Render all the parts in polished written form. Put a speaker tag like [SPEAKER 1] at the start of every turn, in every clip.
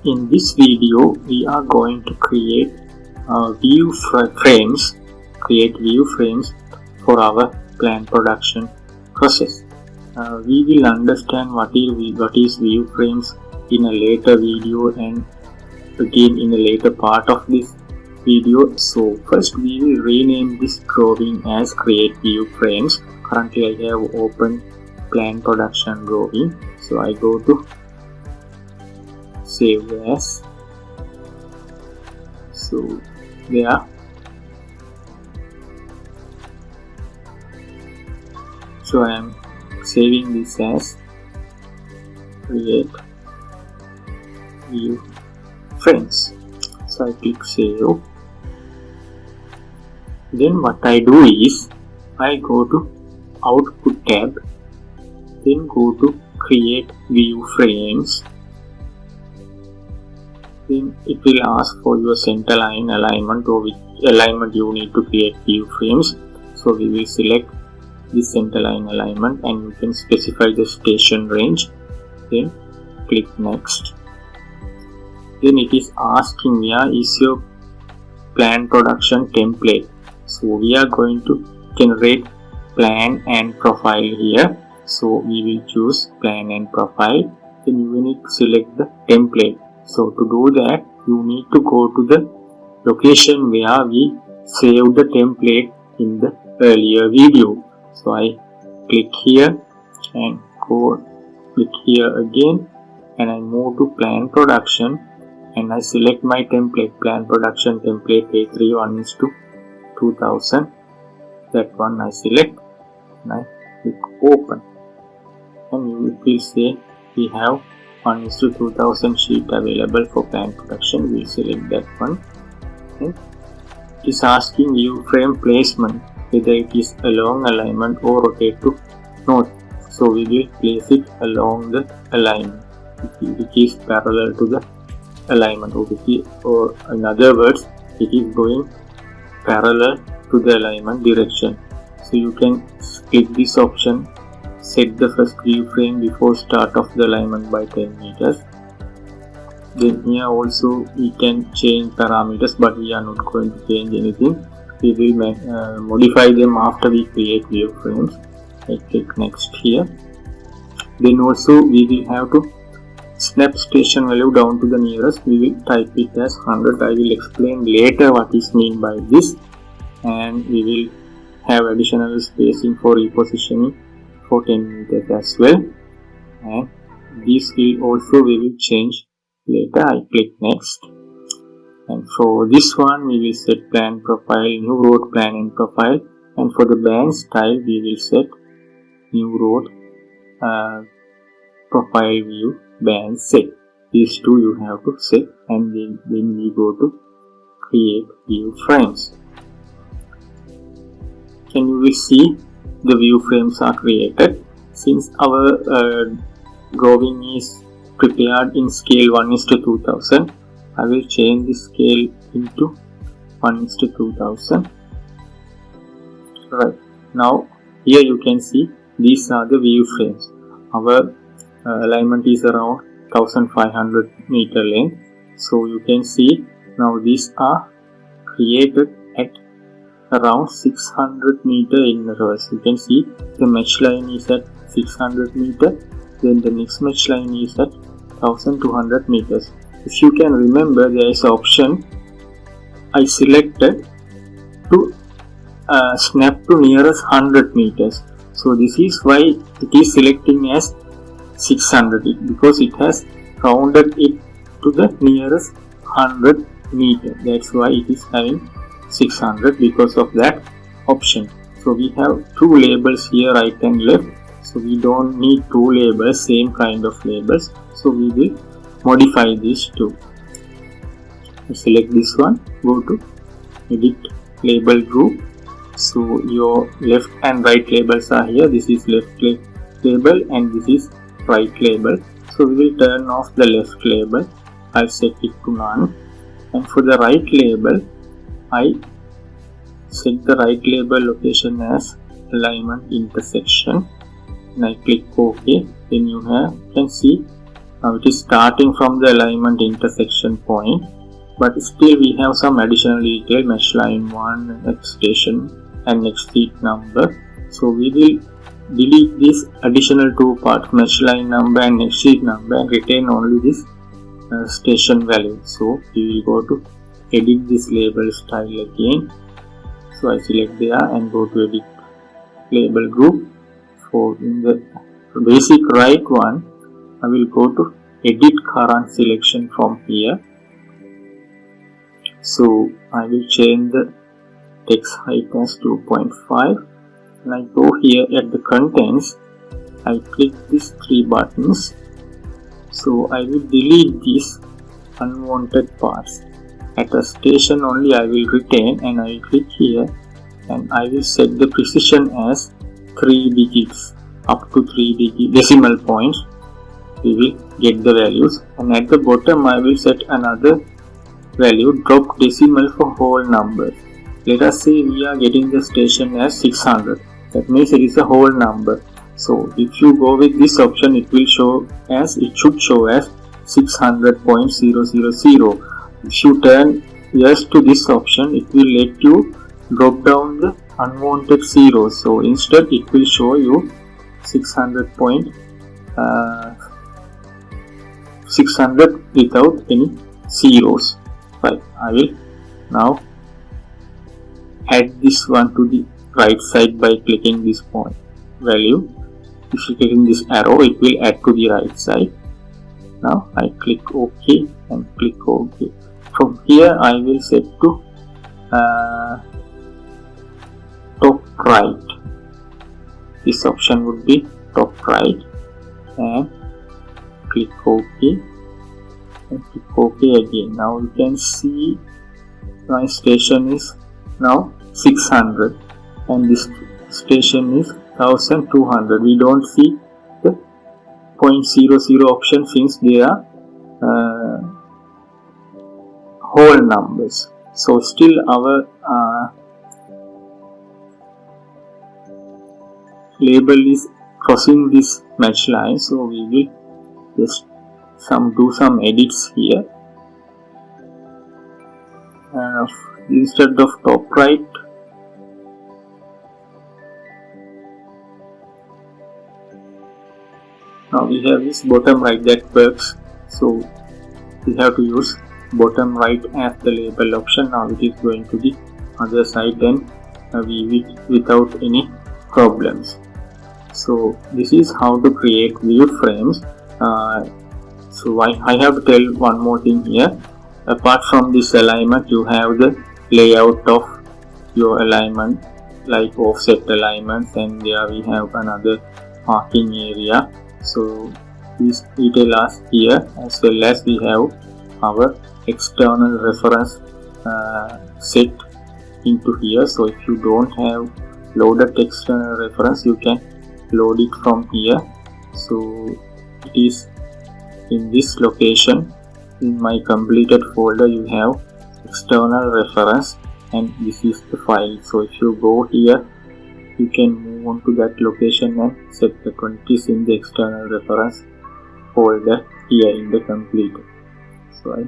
[SPEAKER 1] In this video, we are going to create view frames for our plan production process. We will understand what is view frames in a later video and again in a later part of this video. So first we will rename this drawing as create view frames. Currently I have open plan production drawing, so I go to save as. So there, so I am saving this as create view frames. So I click save. Then what I do is I go to output tab, then go to create view frames. Then it will ask for your center line alignment or which alignment you need to create view frames. So we will select the center line alignment and you can specify the station range. Then click next. Then it is asking where is your plan production template. So we are going to generate plan and profile here. So we will choose plan and profile. Then you need to select the template. So to do that, you need to go to the location where we saved the template in the earlier video. So I click here and click here again, and I move to plan production and I select my template, plan production template A3 1:2000. That one I select and I click open, and you will say we have 1:2000 sheet available for plan production. We will select that one. Okay. It is asking view frame placement, whether it is along alignment or rotate to north. So we will place it along the alignment, which is parallel to the alignment, or in other words, it is going parallel to the alignment direction. So you can click this option, set the first view frame before start of the alignment by 10 meters. Then here also we can change parameters, but we are not going to change anything. We will modify them after we create view frames. I click next here. Then also we will have to snap station value down to the nearest. We will type it as 100. I will explain later what is meant by this, and we will have additional spacing for repositioning for 10 meters as well, and this will also we will change later. I click next, and for this one we will set plan profile, new road plan and profile, and for the band style we will set new road profile view band set. These two you have to set, and then we go to create view frames, and you will see the view frames are created. Since our drawing is prepared in scale 1:2000, I will change the scale into 1:2000. Right, now here you can see these are the view frames. Our alignment is around 1500 meter length. So you can see now these are created at around 600 meter in reverse. You can see the mesh line is at 600 meter, then the next mesh line is at 1200 meters. If you can remember, there is an option I selected to snap to nearest 100 meters. So this is why it is selecting as 600, because it has rounded it to the nearest 100 meter. That's why it is having 600 because of that option. So we have two labels here, right and left. So we don't need two labels, same kind of labels. So we will modify these two. Select this one, go to edit label group. So your left and right labels are here. This is left label and this is right label. So we will turn off the left label. I'll set it to none. And for the right label, I set the right label location as alignment intersection, and I click OK. Then you can see Now it is starting from the alignment intersection point, but still we have some additional detail, mesh line 1, next station and next sheet number. So we will delete this additional two parts, mesh line number and next sheet number, and retain only this station value. So we will go to edit this label style again. So I select there and go to edit label group. So in the basic right one, I will go to edit current selection from here. So I will change the text height as 2.5, and I go here at the contents. I click these three buttons. So I will delete these unwanted parts. At a station only I will retain, and I will click here and I will set the precision as 3 digits, up to 3 decimal points we will get the values, and at the bottom I will set another value, drop decimal for whole numbers. Let us say we are getting the station as 600, that means it is a whole number. So if you go with this option, it should show as 600.000. If you turn yes to this option, it will let you drop down the unwanted zeros. So instead it will show you 600 without any zeros. Right, I will now add this one to the right side by clicking this point value. If you click in this arrow, it will add to the right side. Now I click OK and click OK. From here I will set to top right. This option would be top right, and click OK and click OK again. Now you can see my station is now 600 and this station is 1200. We don't see the 0.00 option since they are whole numbers. So still our label is crossing this match line, so we will just do some edits here. Instead of top right, now we have this bottom right that works, so we have to use bottom right as the label option. Now it is going to the other side and weave it without any problems. So this is how to create view frames. So I have to tell one more thing here. Apart from this alignment, you have the layout of your alignment, like offset alignments, and there we have another marking area. So these details are here, as well as we have our external reference set into here. So if you don't have loaded external reference, you can load it from here. So it is in this location. In my completed folder you have external reference, and this is the file. So if you go here, you can move on to that location and set the quantities in the external reference folder here in the completed. So I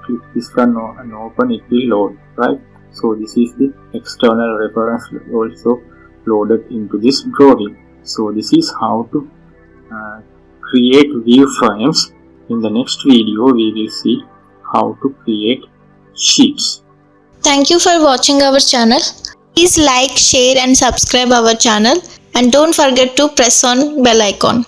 [SPEAKER 1] click this one and open, it will load, right? So this is the external reference also loaded into this drawing. So this is how to create view frames. In the next video we will see how to create sheets.
[SPEAKER 2] Thank you for watching our channel. Please like, share and subscribe our channel, and don't forget to press on bell icon.